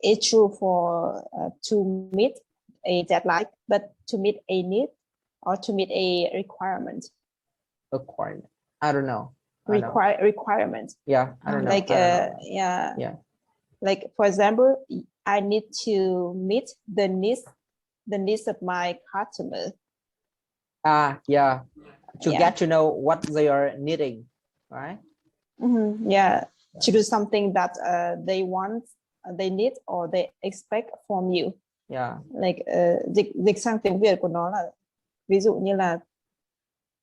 It's true for to meet a deadline, but to meet a need or to meet a requirement. Requirement. I don't know. Requirement. Yeah, I don't know. Like yeah. Like for example, I need to meet the needs of my customer. Yeah. To get to know what they are needing, right? Yeah, to do something that they want, they need, or they expect from you. Yeah. Like dịch sang tiếng Việt của nó là ví dụ như là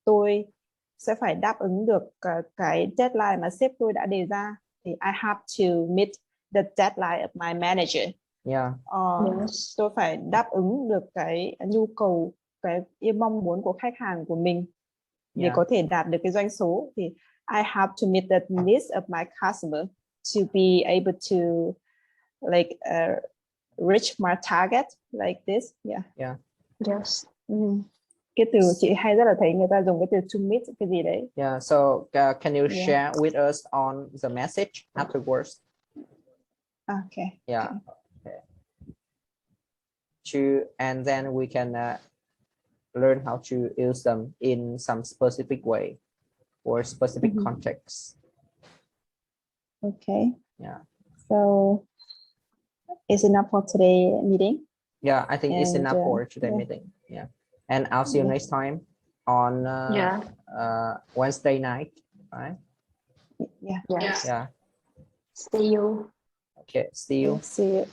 tôi sẽ phải đáp ứng được cái deadline mà sếp tôi đã đề ra, thì I have to meet the deadline of my manager. Yeah. Tôi phải đáp ứng được cái nhu cầu, cái mong muốn của khách hàng của mình để có thể đạt được cái doanh số, thì I have to meet the needs of my customer to be able to like reach my target like this. Yeah. Yes. Cái từ chị hay rất là thấy người ta dùng cái từ to meet cái gì đấy. Yeah, so can you share with us on the message afterwards? Okay. Yeah. Okay. And then we can learn how to use them in some specific way or specific context. Okay. Yeah. So it's enough for today meeting. Yeah, I think it's enough for today meeting. Yeah. And I'll see you next time on Wednesday night, right? Yeah. Yes. Yeah. See you. Okay, see you. See you.